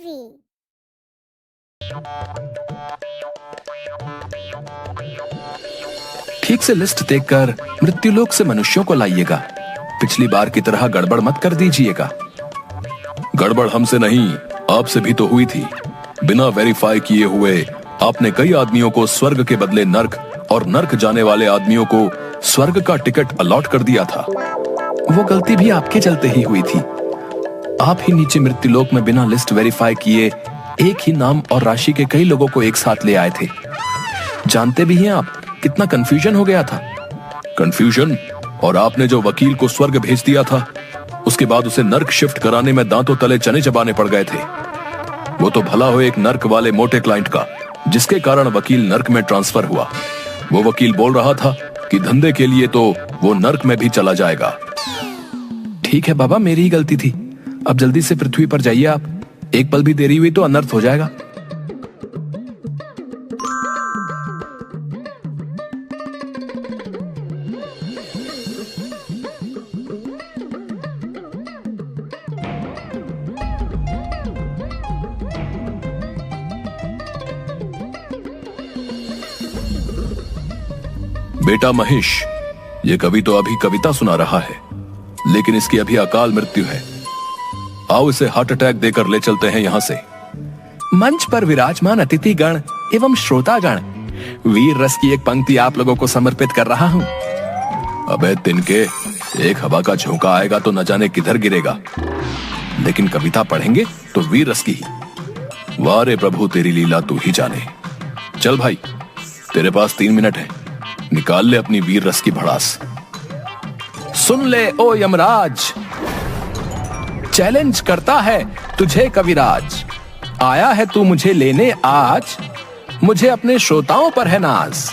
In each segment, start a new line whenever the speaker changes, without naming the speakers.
TV.
ठीक से list देखकर मृत्युलोक से मनुष्यों को लाइएगा। पिछली बार की तरह गड़बड़ मत कर दीजिएगा।
गड़बड़ हमसे नहीं, आपसे भी तो हुई थी। बिना वेरीफाई किए हुए आपने कई आदमियों को स्वर्ग के बदले नर्क और नर्क जाने वाले आदमियों को स्वर्ग का टिकट अलॉट कर दिया था।
वो गलती भी आपके चलते ही हुई थी। आप ही नीचे मृत्युलोक में बिना लिस्ट वेरीफाई किए एक ही नाम और राशि के कई लोगों को एक साथ ले आए थे। जानते भी हैं आप कितना कंफ्यूजन हो गया था।
कंफ्यूजन? और आपने जो वकील को स्वर्ग भेज दिया था, उसके बाद उसे नर्क शिफ्ट कराने में दांतों तले चने चबाने पड़ गए थे। वो तो भला हो एक नर्क वाले मोटे क्लाइंट का, जिसके कारण वकील नर्क में ट्रांसफर हुआ। वो वकील बोल रहा था कि धंधे के लिए तो वो नर्क में भी चला जाएगा।
ठीक है बाबा, मेरी ही गलती थी। अब जल्दी से पृथ्वी पर जाइए आप। एक पल भी देरी हुई तो अनर्थ हो जाएगा।
बेटा महेश, ये कवि तो अभी कविता सुना रहा है, लेकिन इसकी अभी अकाल मृत्यु है। आओ इसे हार्ट अटैक देकर ले चलते हैं यहाँ से।
मंच पर विराजमान अतिथिगण एवं श्रोतागण, वीर रस की एक पंक्ति आप लोगों को समर्पित कर रहा हूँ।
अबे तिनके, एक हवा का झोंका आएगा तो न जाने किधर गिरेगा, लेकिन कविता पढ़ेंगे तो वीर रस की ही। वाह रे प्रभु, तेरी लीला तू ही जाने। चल भाई, तेरे पास 3 मिनट है, निकाल ले अपनी वीर रस की भड़ास।
सुन ले ओ यमराज, चैलेंज करता है तुझे कविराज। आया है तू मुझे लेने आज, मुझे अपने श्रोताओं पर है नाज।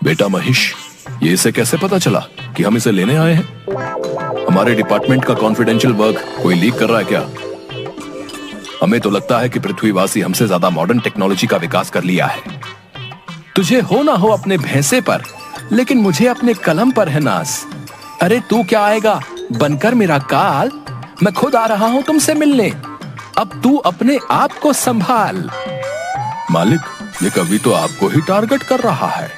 बेटा महेश, ये इसे कैसे पता चला कि हम इसे लेने आए हैं? हमारे डिपार्टमेंट का कॉन्फिडेंशियल वर्क कोई लीक कर रहा है क्या? हमें तो लगता है कि पृथ्वीवासी हमसे ज्यादा मॉडर्न टेक्नोलॉजी का विकास कर लिया है।
तुझे हो ना हो अपने भैंसे पर, लेकिन मुझे अपने कलम पर है नाज। अरे तू क्या आएगा बनकर मेरा काल, मैं खुद आ रहा हूं तुमसे मिलने। अब तू अपने आप को संभाल।
मालिक, ये कवि तो आपको ही टारगेट कर रहा है।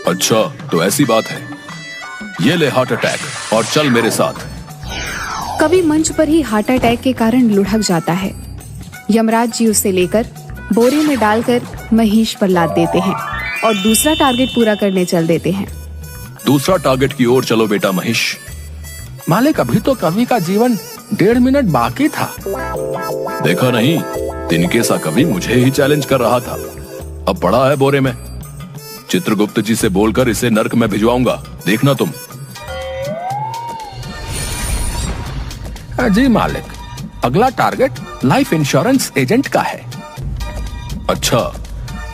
अच्छा तो ऐसी बात है, ये ले हार्ट अटैक और चल मेरे साथ।
कवि मंच पर ही हार्ट अटैक के कारण लुढ़क जाता है। यमराज जी उसे लेकर बोरे में डालकर महेश पर लाद देते हैं और दूसरा टारगेट पूरा करने चल देते हैं।
दूसरा टारगेट की ओर चलो बेटा महेश।
मालिक, अभी तो कवि का जीवन 1.5 मिनट बाकी था।
देखा नहीं, तिनके सा कवि मुझे ही चैलेंज कर रहा था। अब पड़ा है बोरे में। चित्रगुप्त जी से बोलकर इसे नर्क में भिजवाऊंगा, देखना तुम।
जी मालिक, अगला टारगेट लाइफ इंश्योरेंस एजेंट का है।
अच्छा,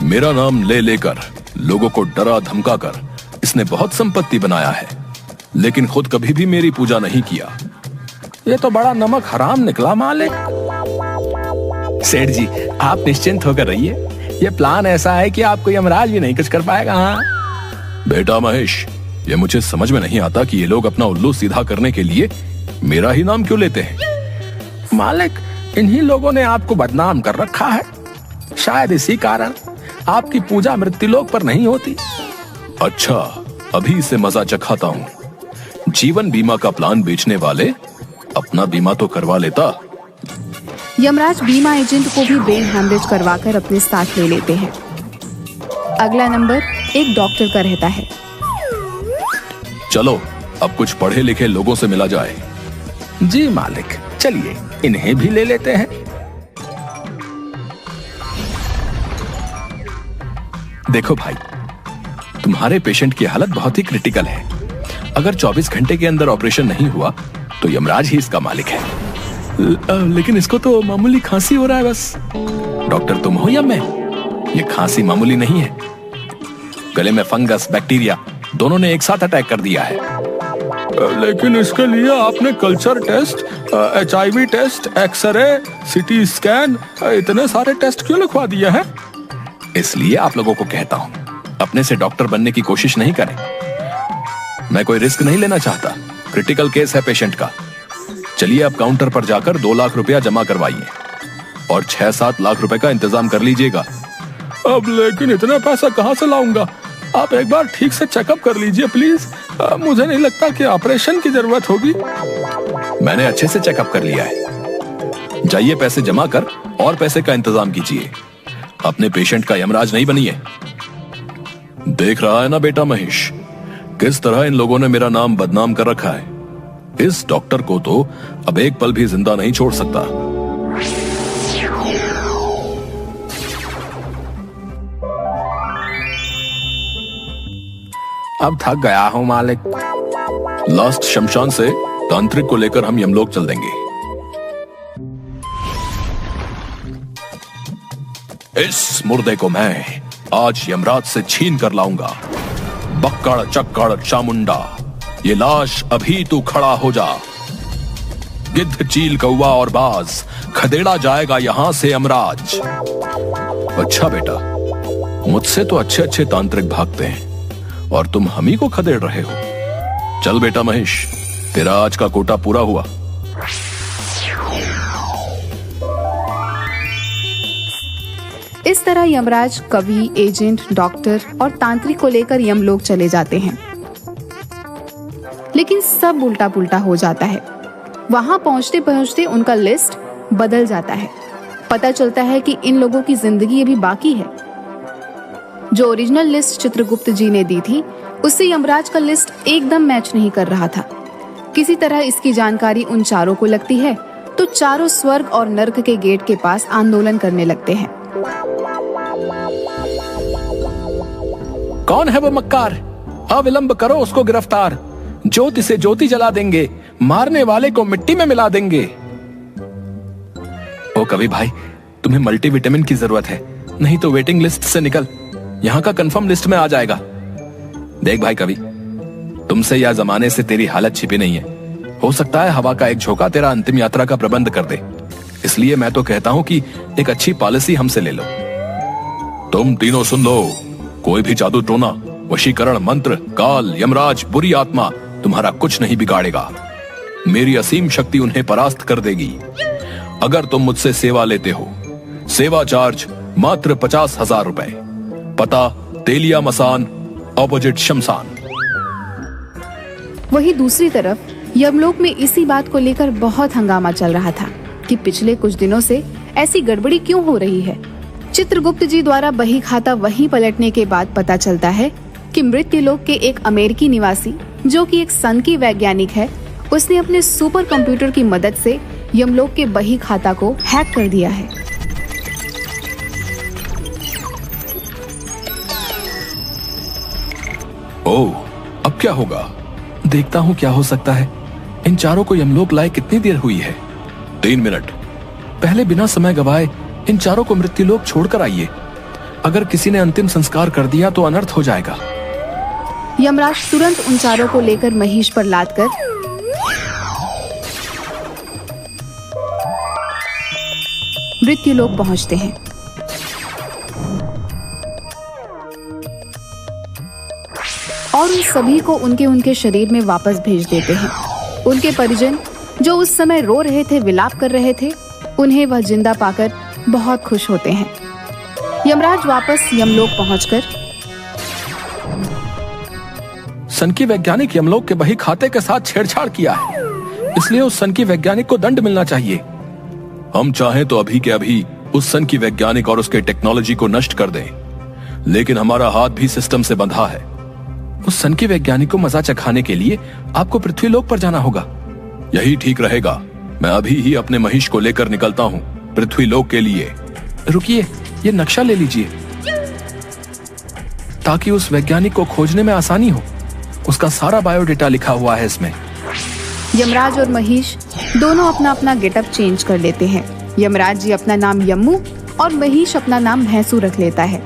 मेरा नाम ले लेकर लोगों को डरा धमका कर इसने बहुत संपत्ति बनाया है, लेकिन खुद कभी भी मेरी पूजा नहीं किया।
ये तो बड़ा नमक हराम निकला मालिक। सेठ जी, आप निश्चिंत होकर रहिए। ये प्लान ऐसा है कि आपको यमराज भी नहीं कुछ कर पाएगा। हाँ
बेटा महेश, ये मुझे समझ में नहीं आता कि ये लोग अपना उल्लू सीधा करने के लिए मेरा ही नाम क्यों लेते हैं।
मालिक, इन्हीं लोगों ने आपको बदनाम कर रखा है। शायद इसी कारण आपकी पूजा मृत्युलोक पर नहीं होती।
अच्छा, अभी इसे मजा चखाता हूँ। जीवन बीमा का प्लान बेचने वाले अपना बीमा तो करवा लेता।
यमराज बीमा एजेंट को भी ब्रेन हैमरेज करवाकर अपने साथ ले लेते हैं। अगला नंबर एक डॉक्टर का रहता है।
चलो अब कुछ पढ़े लिखे लोगों से मिला जाए।
जी मालिक, चलिए इन्हें भी ले लेते हैं। देखो भाई, तुम्हारे पेशेंट की हालत बहुत ही क्रिटिकल है। अगर 24 घंटे के अंदर ऑपरेशन नहीं हुआ तो यमराज ही इसका मालिक है। लेकिन इसको तो मामूली खांसी हो रहा है बस। डॉक्टर तुम हो या मैं? ये खांसी मामूली नहीं है। गले में फंगस, बैक्टीरिया दोनों ने एक साथ अटैक कर दिया है।
लेकिन इसके लिए आपने culture test, HIV test, x-ray, CT scan, इतने सारे टेस्ट क्यों लिखवा दिए हैं?
इसलिए आप लोगों को कहता हूं, अपने से डॉक्टर बनने की कोशिश नहीं करें। मैं कोई रिस्क नहीं लेना चाहता। क्रिटिकल केस है पेशेंट का। चलिए अब काउंटर पर जाकर 2 लाख रुपया जमा करवाइए।
और 6-7 लाख रुपए का इंतजाम कर लीजिएगा।
अब लेकिन इतना पैसा कहाँ से लाऊंगा? आप एक बार ठीक से चेकअप कर लीजिए प्लीज। मुझे नहीं लगता कि ऑपरेशन की जरूरत होगी।
मैंने अच्छे से चेकअप कर लिया है। जाइए पैसे जमा कर और पैसे का इंतजाम कीजिए। अपने पेशेंट का यमराज नहीं बनिए। देख रहा है ना बेटा महेश, किस तरह इन लोगों ने मेरा नाम बदनाम कर रखा है। इस डॉक्टर को तो अब एक पल भी जिंदा नहीं छोड़ सकता।
अब थक गया हूं मालिक।
लास्ट शमशान से तांत्रिक को लेकर हम यमलोक चल देंगे। इस मुर्दे को मैं आज यमराज से छीन कर लाऊंगा। बक्कड़ चक्कड़ चामुंडा, ये लाश अभी तू खड़ा हो जा। गिद्ध चील कौवा और बाज, खदेड़ा जाएगा यहां से यमराज। अच्छा बेटा, मुझसे तो अच्छे अच्छे तांत्रिक भागते हैं और तुम हम ही को खदेड़ रहे हो। चल बेटा महेश, तेरा आज का कोटा पूरा हुआ।
इस तरह यमराज कवि, एजेंट, डॉक्टर और तांत्रिक को लेकर यमलोक चले जाते हैं। लेकिन सब उल्टा पुल्टा हो जाता है। वहां पहुंचते पहुंचते उनका लिस्ट बदल जाता है। पता चलता है कि इन लोगों की जिंदगी अभी बाकी है। जो ओरिजिनल लिस्ट चित्रगुप्त जी ने दी थी, उससे यमराज का लिस्ट एकदम मैच नहीं कर रहा था। किसी तरह इसकी जानकारी उन चारों को लगती है तो चारों स्वर्ग और नर्क के गेट के पास आंदोलन करने लगते हैं।
कौन है वो मक्कार? अविलंब करो उसको गिरफ्तार। ज्योति से ज्योति जला देंगे, मारने वाले को मिट्टी में मिला देंगे।
ओ कवि भाई, तुम्हें मल्टीविटामिन की जरूरत है, नहीं तो वेटिंग लिस्ट से निकल, यहाँ का कंफर्म लिस्ट में आ जाएगा। देख भाई कवि, तुमसे या जमाने से तेरी हालत छिपी नहीं है। हो सकता है हवा का एक झोंका तेरा अंतिम यात्रा का प्रबंध कर दे। इसलिए मैं तो कहता हूं कि एक अच्छी पॉलिसी हमसे ले लो। तुम तीनों सुन लो, कोई भी जादू टोना, वशीकरण मंत्र, काल, यमराज, बुरी आत्मा तुम्हारा कुछ नहीं बिगाड़ेगा। मेरी असीम शक्ति उन्हें परास्त कर देगी। अगर तुम मुझसे सेवा लेते हो, सेवा चार्ज मात्र 50,000 रुपए। पता तेलिया मसान, ऑपोजिट शमशान।
वही दूसरी तरफ यमलोक में इसी बात को लेकर बहुत हंगामा चल रहा था कि पिछले कुछ दिनों से ऐसी गड़बड़ी क्यों हो रही है। चित्रगुप्त जी द्वारा बही खाता वहीं पलटने के बाद पता चलता है कि मृत्युलोक के एक अमेरिकी निवासी, जो कि एक सन की वैज्ञानिक है, उसने अपने सुपर कंप्यूटर की मदद से यमलोक के बही खाता को हैक कर दिया है।
ओह, अब क्या होगा?
देखता हूँ क्या हो सकता है। इन चारों को यमलोक लाए कितनी देर हुई है?
3 मिनट।
पहले बिना समय गवाए इन चारों को मृत्युलोक छोड़कर आइए। अगर किसी ने अंतिम संस्कार कर दिया तो अनर्थ हो जाएगा।
यमराज तुरंत उन चारों को लेकर महेश पर लाद कर मृत्युलोक पहुंचते हैं। और उन सभी को उनके शरीर में वापस भेज देते हैं। उनके परिजन, जो उस समय रो रहे थे, विलाप कर रहे थे, उन्हें वह जिंदा पाकर बहुत खुश होते हैं। यमराज वापस यमलोक पहुंचकर
सन की वैज्ञानिक यमलोक के बही खाते के साथ छेड़छाड़ किया है, इसलिए उस सन की वैज्ञानिक को दंड मिलना चाहिए।
हम चाहें तो अभी के अभी उस सन की वैज्ञानिक और उसके टेक्नोलॉजी को नष्ट कर दें, लेकिन हमारा हाथ भी सिस्टम से बंधा है।
उस सन की वैज्ञानिक को मजा चखाने के लिए आपको पृथ्वीलोक पर जाना होगा।
यही ठीक रहेगा। मैं अभी ही अपने महिष को लेकर निकलता हूँ पृथ्वीलोक के लिए।
रुकिए, ये नक्शा ले लीजिए ताकि उस वैज्ञानिक को खोजने में आसानी हो। उसका सारा बायोडेटा लिखा हुआ है इसमें।
यमराज और महिष दोनों अपना अपना गेटअप चेंज कर लेते हैं। यमराज जी अपना नाम यम्मू और महिष अपना नाम भैंसू रख लेता है।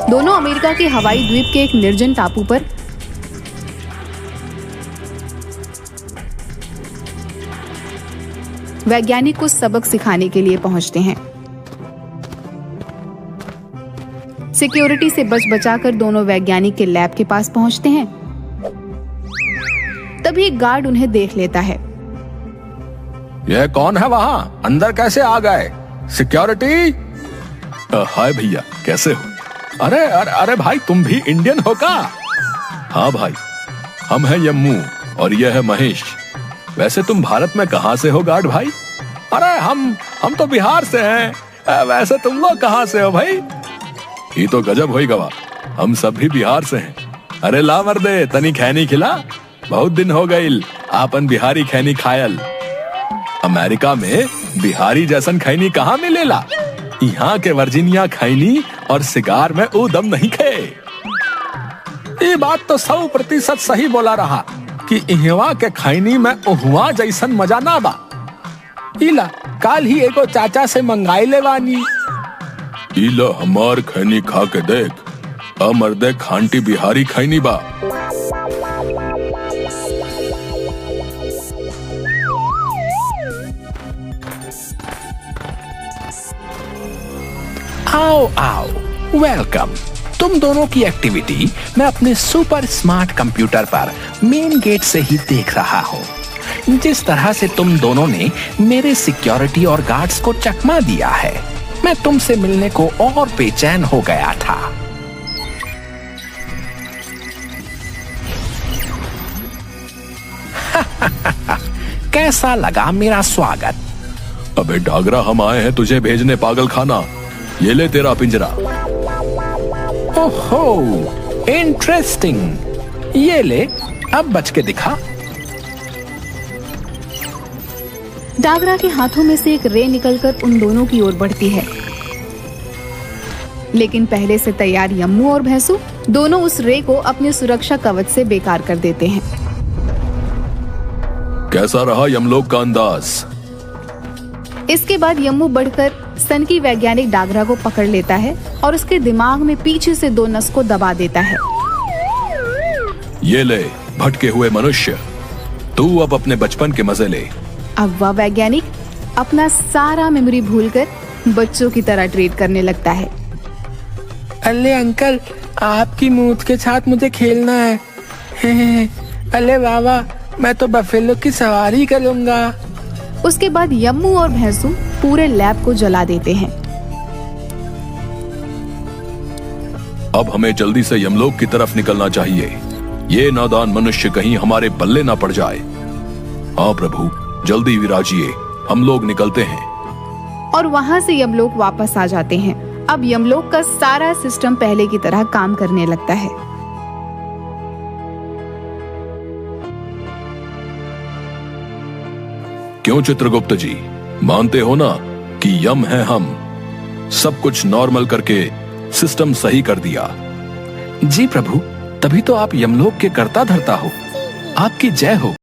दोनों अमेरिका के हवाई द्वीप के एक निर्जन टापू पर वैज्ञानिक को सबक सिखाने के लिए पहुंचते हैं। सिक्योरिटी से बच बचाकर दोनों वैज्ञानिक के लैब के पास पहुंचते हैं। तभी एक गार्ड उन्हें देख लेता है।
यह कौन है वहां? अंदर कैसे आ गए? सिक्योरिटी!
हाय भैया, कैसे हो?
अरे अरे अरे भाई, तुम भी इंडियन हो का?
हाँ भाई, हम हैं यम्मू और यह है महेश। वैसे तुम भारत में कहाँ से हो गार्ड भाई?
अरे हम तो बिहार से हैं। वैसे तुम लोग कहाँ से हो भाई?
ये तो गजब होई गवा, हम सब भी बिहार से हैं।
अरे ला मर्दे, तनी खैनी खिला। बहुत दिन हो गईल आपन बिहारी खैनी खायल। अमेरिका में बिहारी जैसन खैनी कहाँ मिलेला? यहाँ के वर्जीनिया खैनी और सिगार में वो दम नहीं खे। ये बात तो 100% सही बोला रहा कि इहवा के खैनी में उहवा जैसन मजा ना बा। इला काल ही एगो चाचा से मंगाई ले बानी।
इला हमार खैनी खा के देख, मर्दे खांटी बिहारी खैनी बा।
आओ आओ, वेलकम। तुम दोनों की एक्टिविटी मैं अपने सुपर स्मार्ट कंप्यूटर पर मेन गेट से ही देख रहा हूँ। जिस तरह से तुम दोनों ने मेरे सिक्योरिटी और गार्ड्स को चकमा दिया है, मैं तुमसे मिलने को और बेचैन हो गया था। कैसा लगा मेरा स्वागत?
अबे डागरा, हम आए हैं तुझे भेजने पागल खाना। ये ले तेरा पिंजरा।
ओहो, इंटरेस्टिंग। ये ले, अब बच के दिखा।
डागरा के हाथों में से एक रे निकलकर उन दोनों की ओर बढ़ती है, लेकिन पहले से तैयार यम्मू और भैंसू दोनों उस रे को अपने सुरक्षा कवच से बेकार कर देते हैं।
कैसा रहा यमलोक का अंदाज?
इसके बाद यम्मू बढ़कर सनकी वैज्ञानिक डागरा को पकड़ लेता है और उसके दिमाग में पीछे से 2 नस को दबा देता है।
ये ले भटके हुए मनुष्य, तू अब अपने बचपन के मजे ले।
अब वह वैज्ञानिक अपना सारा मेमोरी भूलकर बच्चों की तरह ट्रीट करने लगता है।
अल्ले अंकल, आपकी मूत के साथ मुझे खेलना है। अल्ले बाबा, मैं तो बफेलो की सवारी करूंगा।
उसके बाद यम्मू और भैंसू पूरे लैब को जला देते हैं।
अब हमें जल्दी से यमलोक की तरफ निकलना चाहिए। ये नादान मनुष्य कहीं हमारे पल्ले ना पड़ जाए। हाँ प्रभु, जल्दी विराजिए, हम लोग निकलते हैं।
और वहाँ से यमलोक वापस आ जाते हैं। अब यमलोक का सारा सिस्टम पहले की तरह काम करने लगता है।
क्यों चित्रगुप्त जी, मानते हो ना कि यम है हम? सब कुछ नॉर्मल करके सिस्टम सही कर दिया।
जी प्रभु, तभी तो आप यमलोक के कर्ता धर्ता हो। आपकी जय हो।